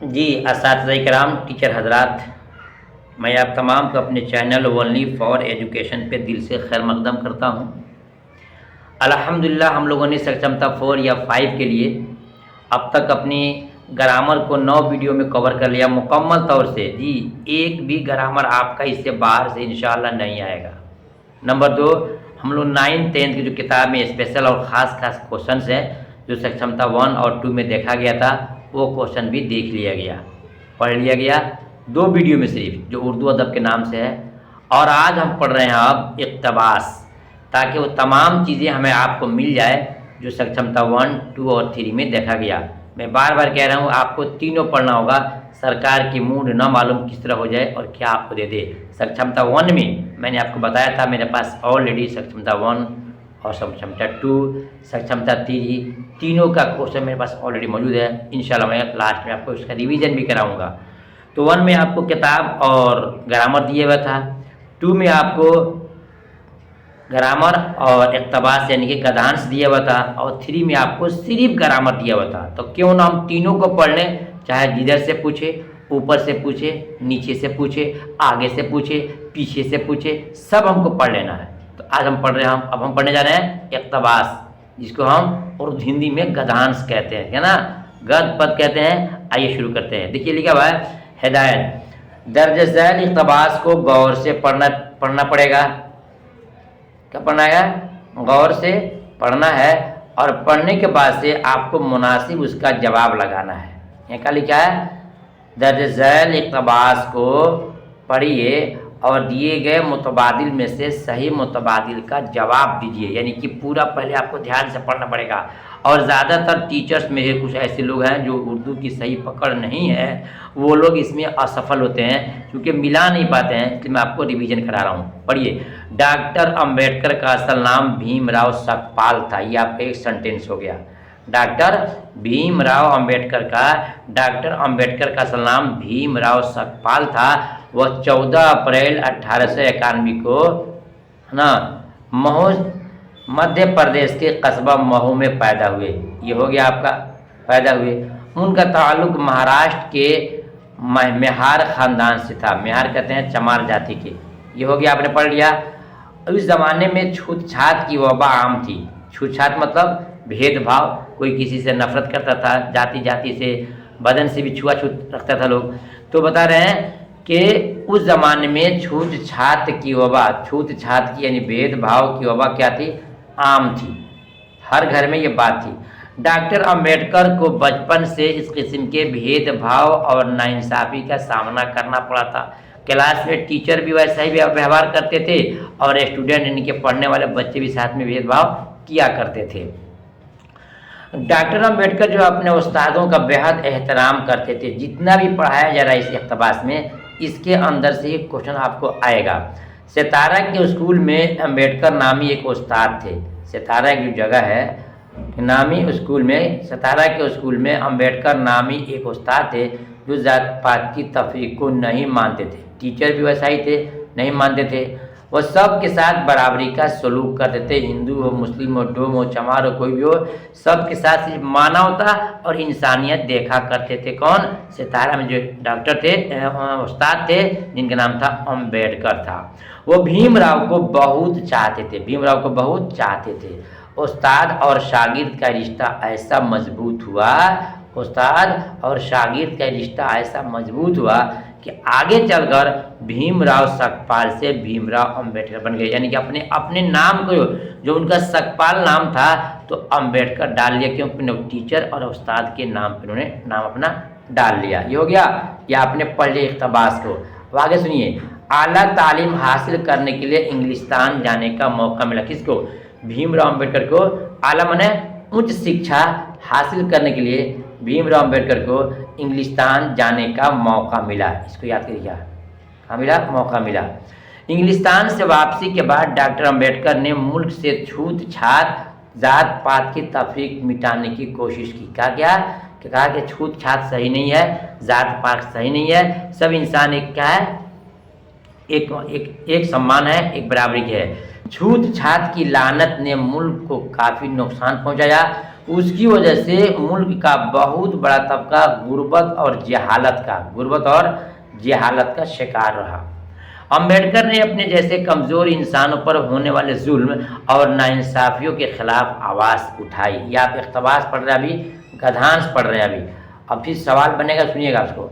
जी असातिज़ा इकराम, teacher हजरात, मैं आप तमाम को अपने चैनल ओनली फॉर एजुकेशन पे दिल से खैर मकदम करता हूँ। अल्हम्दुलिल्लाह हम लोगों ने सक्षमता 4 या 5 के लिए अब तक अपनी ग्रामर को 9 वीडियो में कवर कर लिया मुकम्मल तौर से। जी, एक भी ग्रामर आपका इससे बाहर से इंशाअल्लाह नहीं आएगा। नंबर 2, हम लोग 9th 10th की जो किताब में स्पेशल और ख़ास क्वेश्चंस हैं जो सक्षमता 1 और 2 में देखा गया था, वो क्वेश्चन भी देख लिया गया, पढ़ लिया गया 2 वीडियो में सिर्फ, जो उर्दू अदब के नाम से है। और आज हम पढ़ रहे हैं अब इक़्तिबास, ताकि वो तमाम चीज़ें हमें आपको मिल जाए जो सक्षमता 1, 2 और 3 में देखा गया। मैं बार बार कह रहा हूँ, आपको तीनों पढ़ना होगा, सरकार की मूड ना मालूम किस तरह हो जाए और क्या आपको दे दे। सक्षमता 1 में मैंने आपको बताया था, मेरे पास ऑलरेडी सक्षमता 1 और सक्षमता 2, सक्षमता 3, तीनों का क्वेश्चन मेरे पास ऑलरेडी मौजूद है। इंशाल्लाह मैं लास्ट में आपको इसका रिवीजन भी कराऊंगा। तो 1 में आपको किताब और ग्रामर दिया हुआ था, 2 में आपको ग्रामर और इक़्तिबास यानी कि गद्यांश दिया हुआ था, और 3 में आपको सिर्फ ग्रामर दिया हुआ था। तो क्यों ना हम तीनों को पढ़ लें, चाहे जिधर से पूछे, ऊपर से पूछे, नीचे से पूछे, आगे से पूछे, पीछे से पूछे, सब हमको पढ़ लेना है। तो आज हम पढ़ रहे हैं, अब हम पढ़ने जा रहे हैं इक़्तिबास, जिसको हम और हिंदी में गद्यांश कहते हैं, है ना, गद्य पद कहते हैं। आइए शुरू करते हैं। देखिए लिखा हुआ है, हिदायत, दर्ज झैल इक़्तिबास को गौर से पढ़ना पड़ेगा। क्या पढ़ना है? गौर से पढ़ना है, और पढ़ने के बाद से आपको मुनासिब उसका जवाब लगाना है। यहाँ क्या लिखा है? दर्ज झैल इक़्तिबास को पढ़िए और दिए गए मुतबादिल में से सही मुतबादिल का जवाब दीजिए। यानी कि पूरा पहले आपको ध्यान से पढ़ना पड़ेगा। और ज़्यादातर टीचर्स में कुछ ऐसे लोग हैं जो उर्दू की सही पकड़ नहीं है, वो लोग इसमें असफल होते हैं क्योंकि मिला नहीं पाते हैं। इसलिए मैं आपको रिवीजन करा रहा हूँ। पढ़िए, डॉक्टर अंबेडकर का असल नाम भीमराव सकपाल था। ये आपका एक सेंटेंस हो गया। डॉक्टर भीमराव अंबेडकर का असल नाम भीमराव सकपाल था। वह 14 अप्रैल 1891 को ना महू मध्य प्रदेश के कस्बा महू में पैदा हुए। ये हो गया आपका, पैदा हुए। उनका ताल्लुक महाराष्ट्र के मेहार ख़ानदान से था। मेहार कहते हैं चमार जाति के। ये हो गया, आपने पढ़ लिया। उस ज़माने में छूतछात की वबा आम थी। छूतछात मतलब भेदभाव, कोई किसी से नफरत करता था, जाति से, बदन से भी छुआछूत रखता था लोग। तो बता रहे हैं कि उस ज़माने में छूतछात की वबा, छूतछात की यानी भेदभाव की वबा क्या थी? आम थी। हर घर में ये बात थी। डॉक्टर अंबेडकर को बचपन से इस किस्म के भेदभाव और नाइंसाफ़ी का सामना करना पड़ा था। क्लास में टीचर भी वैसा ही व्यवहार करते थे और स्टूडेंट, इनके पढ़ने वाले बच्चे भी साथ में भेदभाव किया करते थे। डॉक्टर अंबेडकर जो अपने उस्तादों का बेहद एहतराम करते थे। जितना भी पढ़ाया जा रहा है इस इक़्तिबास में, इसके अंदर से एक क्वेश्चन आपको आएगा। सितारा के स्कूल में अंबेडकर नामी एक उस्ताद थे। सितारा की जो जगह है, नामी स्कूल में, सितारा के स्कूल में अंबेडकर नामी एक उस्ताद थे जो जात पात की तफरीक को नहीं मानते थे। टीचर भी वैसा ही थे, नहीं मानते थे। वह सब के साथ बराबरी का सलूक करते थे। हिंदू हो, मुस्लिम हो, डोम हो, चमार हो, कोई भी हो, सब के साथ सिर्फ मानवता और इंसानियत देखा करते थे। कौन? सितारा में जो डॉक्टर थे, उस्ताद थे, जिनका नाम था अंबेडकर था। वो भीमराव को बहुत चाहते थे, भीमराव को बहुत चाहते थे। उस्ताद और शागिर्द का रिश्ता ऐसा मजबूत हुआ, उस्ताद और शागिर्द का रिश्ता ऐसा मजबूत हुआ कि आगे चलकर भीमराव सकपाल से भीमराव अंबेडकर बन गए। यानी कि अपने नाम को, जो उनका सकपाल नाम था, तो अंबेडकर डाल लिया, क्योंकि टीचर और उस्ताद के नाम पर उन्होंने नाम अपना डाल लिया। ये हो गया, ये आपने पढ़ लिया इक़्तिबास को। अब आगे सुनिए, आला तालीम हासिल करने के लिए इंग्लिस्तान जाने का मौका मिला। किसको? भीमराव अंबेडकर को। आला माने उच्च शिक्षा हासिल करने के लिए भीमराव अंबेडकर को इंग्लिस्तान जाने का मौका मिला। इसको याद करिएगा, कहाँ मिला? मौका मिला। इंग्लिस्तान से वापसी के बाद डॉक्टर अंबेडकर ने मुल्क से छूत-छात, जात पात की तफरीक मिटाने की कोशिश की। कहा कि छूत-छात सही नहीं है, जात पात सही नहीं है, सब इंसान एक क्या है? एक सम्मान है, एक बराबरी की है। छूत छात की लानत ने मुल्क को काफ़ी नुकसान पहुंचाया। उसकी वजह से मुल्क का बहुत बड़ा तबका गुर्बत और जहालत का शिकार रहा। अम्बेडकर ने अपने जैसे कमज़ोर इंसानों पर होने वाले जुल्म और नाइंसाफ़ियों के खिलाफ आवाज़ उठाई। या आप इक़्तिबास पढ़ रहे हैं अभी, गद्यांश पढ़ रहे हैं अभी। अब फिर सवाल बनेगा, सुनिएगा उसको।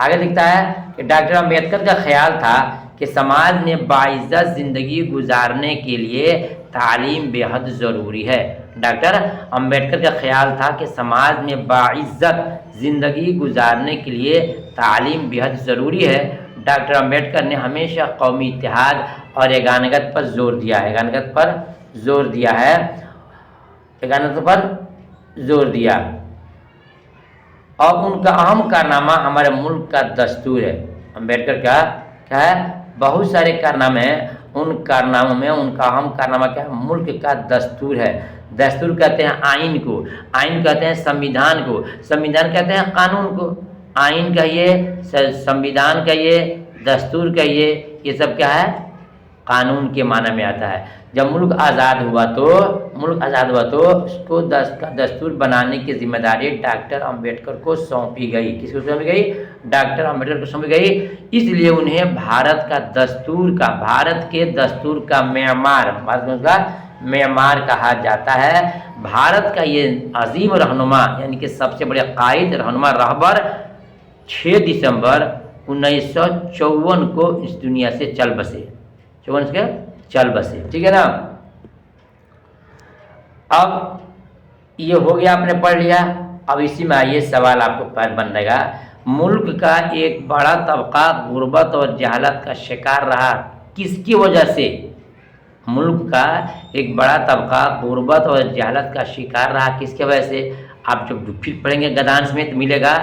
आगे लिखता है कि डॉक्टर अम्बेडकर का ख्याल था कि समाज में बाइज़्ज़त ज़िंदगी गुजारने के लिए तालीम बेहद ज़रूरी है। डॉक्टर अम्बेडकर का ख्याल था कि समाज में बाइज़्ज़त ज़िंदगी गुजारने के लिए तालीम बेहद ज़रूरी है। डॉक्टर अम्बेडकर ने हमेशा कौमी इत्तेहाद और एकानगत पर जोर दिया है। और उनका अहम कारनामा हमारे मुल्क का दस्तूर है। अम्बेडकर का क्या है, बहुत सारे कारनामे हैं, उन कारनामों में उनका अहम कारनामा क्या है, मुल्क का दस्तूर है। दस्तूर कहते हैं आइन को, आइन कहते हैं संविधान को, संविधान कहते हैं कानून को। आइन कहिए, संविधान कहिए, दस्तूर कहिए, ये सब क्या है, कानून के माने में आता है। जब मुल्क आज़ाद हुआ तो उसको दस्तूर बनाने की जिम्मेदारी डॉक्टर अम्बेडकर को सौंपी गई। किसको सौंपी गई? डॉक्टर अम्बेडकर को सौंपी गई। इसलिए उन्हें भारत के दस्तूर का मेमार कहा जाता है। भारत का ये अजीम रहनुमा, यानी कि सबसे बड़े कायद, रहनुमा, रहबर 6 दिसंबर 1954 को इस दुनिया से चल बसे। ठीक है ना। अब ये हो गया, आपने पढ़ लिया। अब इसी में आइए सवाल आपको बन रहेगा, मुल्क का एक बड़ा तबका गुर्बत और जहालत का शिकार रहा, किसकी वजह से? मुल्क का एक बड़ा तबका गुर्बत और जहालत का शिकार रहा, किसकी वजह से? आप जब फिर पढ़ेंगे गद्यांश में तो मिलेगा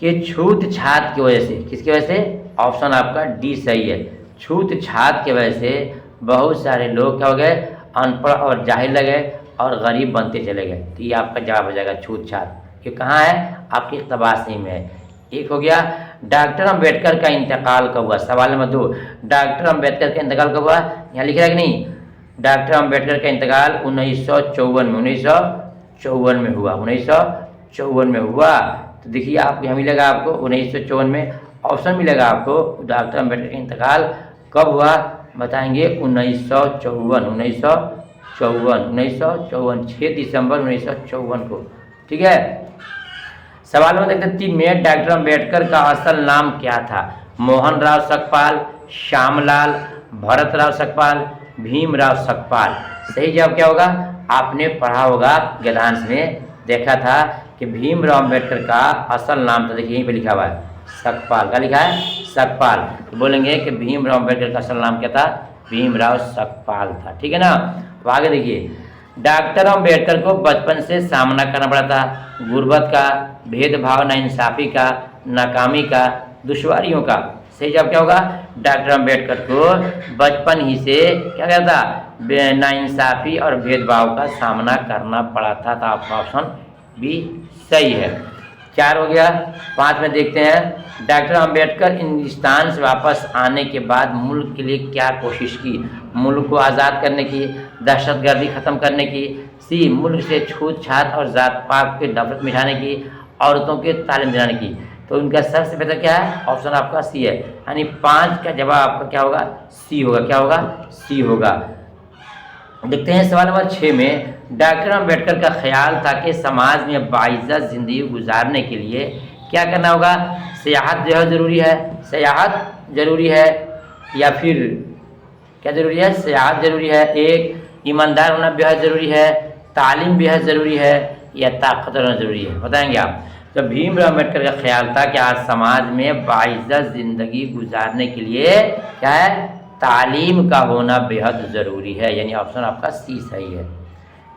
कि छूत छात की वजह से। किसकी वजह से? ऑप्शन आपका डी सही है। छूत छात की वजह से बहुत सारे लोग क्या हो गए, अनपढ़ और जाहिल लगे और गरीब बनते चले गए। तो ये आपका जवाब हो जाएगा छूत छात। ये कहाँ है? आपकी इक़्तिबास में है। एक हो गया, डॉक्टर अम्बेडकर का इंतकाल कब हुआ? सवाल नंबर 2, डॉक्टर अम्बेडकर का इंतकाल कब हुआ? यहाँ लिख रहा है कि नहीं? डॉक्टर अम्बेडकर का इंतकाल 1954 में हुआ। 1954 में हुआ। तो देखिए आपको यहाँ मिलेगा, आपको 1954 में ऑप्शन मिलेगा आपको। डॉक्टर अम्बेडकर का इंतकाल कब हुआ बताएंगे? 1954, 6 दिसंबर 1954 को। ठीक है। सवाल में देखते 3 में, डॉक्टर अम्बेडकर का असल नाम क्या था? मोहन राव सकपाल, श्यामलाल, भरत राव सकपाल, भीमराव सकपाल। सही जवाब क्या होगा? आपने पढ़ा होगा गद्यांश में, देखा था कि भीमराव अम्बेडकर का असल नाम था, देखिए यहीं पे लिखा हुआ है, सकपाल। क्या लिखा है? सकपाल। तो बोलेंगे कि भीमराव अम्बेडकर का असल नाम क्या था? भीमराव सकपाल था। ठीक है ना। तो आगे देखिए, डॉक्टर अम्बेडकर को बचपन से सामना करना पड़ा था गुर्बत का, भेदभाव, नाइंसाफ़ी का, नाकामी का, दुश्वारियों का। सही जवाब क्या होगा? डॉक्टर अम्बेडकर को बचपन ही से क्या कहता था? नाइंसाफ़ी और भेदभाव का सामना करना पड़ा था। तो आपका ऑप्शन भी सही है। 4 हो गया। 5 में देखते हैं, डॉक्टर अम्बेडकर हिंदुस्तान से वापस आने के बाद मुल्क के लिए क्या कोशिश की? मुल्क को आज़ाद करने की, दहशतगर्दी ख़त्म करने की, सी मुल्क से छूत छात और ज़ात पात के नफरत मिटाने की, औरतों के तालीम दिलाने की। तो उनका सबसे बेहतर क्या है? ऑप्शन आपका सी है। यानी 5 का जवाब आपका क्या होगा? सी होगा। क्या होगा? सी होगा। देखते हैं सवाल नंबर 6 में, डॉक्टर अम्बेडकर का ख्याल था कि समाज में बाइज़्ज़त ज़िंदगी गुजारने के लिए क्या करना होगा? सियाहत जो है ज़रूरी है, सियाहत ज़रूरी है, या फिर क्या ज़रूरी है? सियाहत ज़रूरी है। एक, ईमानदार होना बेहद ज़रूरी है, तालीम बेहद ज़रूरी है, या ताकतवर होना ज़रूरी है? बताएंगे आप। तो भीमराव अम्बेडकर का ख्याल था कि आज समाज में बाइज़्ज़त ज़िंदगी गुजारने के लिए क्या है? तालीम का होना बेहद ज़रूरी है। यानी ऑप्शन आपका सी सही है।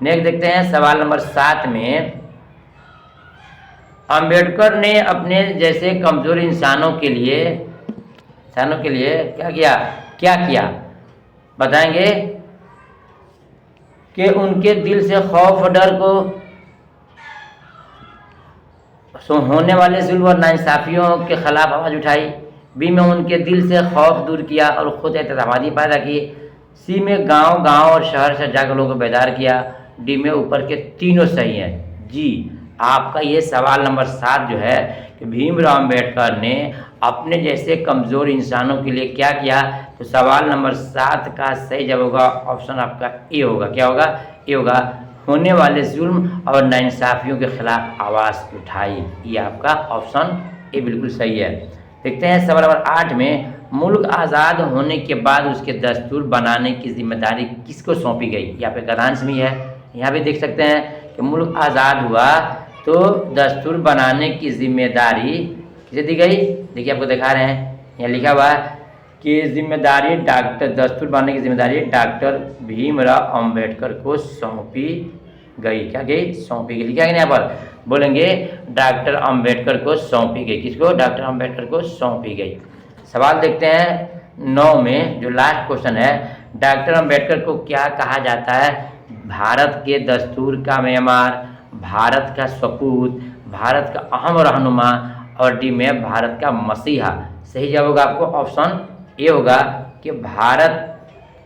नेक्स्ट देखते हैं सवाल नंबर 7 में, अम्बेडकर ने अपने जैसे कमज़ोर इंसानों के लिए क्या किया? बताएंगे कि उनके दिल से खौफ और डर को होने वाले जुल्म और नाइंसाफ़ियों के खिलाफ आवाज़ उठाई। बी में उनके दिल से खौफ दूर किया और ख़ुद एतमादी पैदा की। सी में गांव और शहर से जाकर लोगों को बेदार किया। डी में ऊपर के तीनों सही हैं। जी, आपका ये सवाल नंबर 7 जो है कि भीमराव अम्बेडकर ने अपने जैसे कमज़ोर इंसानों के लिए क्या किया, तो सवाल नंबर 7 का सही जवाब होगा ऑप्शन आपका ए होगा। क्या होगा? ए होगा। होने वाले जुल्म और नाइंसाफ़ियों के खिलाफ आवाज़ उठाई, ये आपका ऑप्शन ए बिल्कुल सही है। देखते हैं सवाल नंबर 8 में, मुल्क आज़ाद होने के बाद उसके दस्तूर बनाने की जिम्मेदारी किसको सौंपी गई? यहाँ पे गद्यांश भी है। यहाँ भी देख सकते हैं कि मुल्क आज़ाद हुआ तो दस्तूर बनाने की जिम्मेदारी किसे दी गई? देखिए आपको दिखा रहे हैं, यहाँ लिखा हुआ है कि जिम्मेदारी दस्तूर बनाने की जिम्मेदारी डॉक्टर भीमराव अम्बेडकर को सौंपी गई। क्या गई? सौंपी गई। लिखा है यहाँ पर, बोलेंगे डॉक्टर अम्बेडकर को सौंपी गई। किसको? डॉक्टर अम्बेडकर को सौंपी गई। सवाल देखते हैं 9 में, जो लास्ट क्वेश्चन है, डॉक्टर अम्बेडकर को क्या कहा जाता है? भारत के दस्तूर का मेमार, भारत का सपूत, भारत का अहम रहनुमा और डी में भारत का मसीहा। सही जवाब होगा आपको ऑप्शन ए होगा कि भारत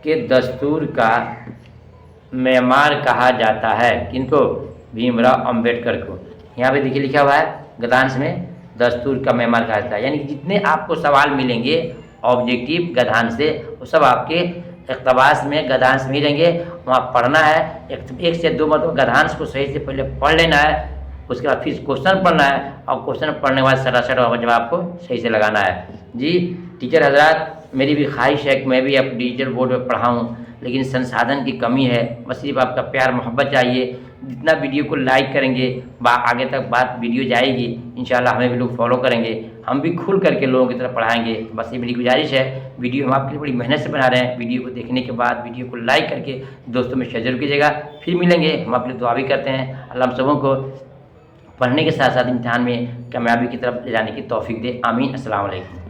के दस्तूर का मेमार कहा जाता है। किनको? भीमराव अम्बेडकर को। यहाँ पे देखिए लिखा हुआ है गद्यांश में, दस्तूर का मेमार कहा जाता है। यानी कि जितने आपको सवाल मिलेंगे ऑब्जेक्टिव गद्यांश से, वो सब आपके इक़्तिबास में गद्यांश में ही रहेंगे। वहाँ पढ़ना है, एक से दो मतलब गद्यांश को सही से पहले पढ़ लेना है, उसके बाद फिर क्वेश्चन पढ़ना है और क्वेश्चन पढ़ने के बाद सरासर जवाब को सही से लगाना है। जी टीचर हजरात, मेरी भी ख्वाहिश है कि मैं भी अब डिजिटल बोर्ड पर पढ़ाऊँ, लेकिन संसाधन की कमी है। बस सिर्फ आपका प्यार मोहब्बत चाहिए। जितना वीडियो को लाइक करेंगे आगे तक बात वीडियो जाएगी, इंशाल्लाह हमें भी लोग फॉलो करेंगे, हम भी खुल करके लोगों की तरफ पढ़ाएंगे। बस ये मेरी गुजारिश है। वीडियो हम आपके लिए बड़ी मेहनत से बना रहे हैं। वीडियो को देखने के बाद वीडियो को लाइक करके दोस्तों में शेयर जरूर कीजिएगा। फिर मिलेंगे, हम आपके लिए दुआ भी करते हैं। अल्लाह हम सबों को पढ़ने के साथ साथ इम्तिहान में कामयाबी की तरफ ले जाने की तौफीक दे। आमीन। अस्सलाम वालेकुम।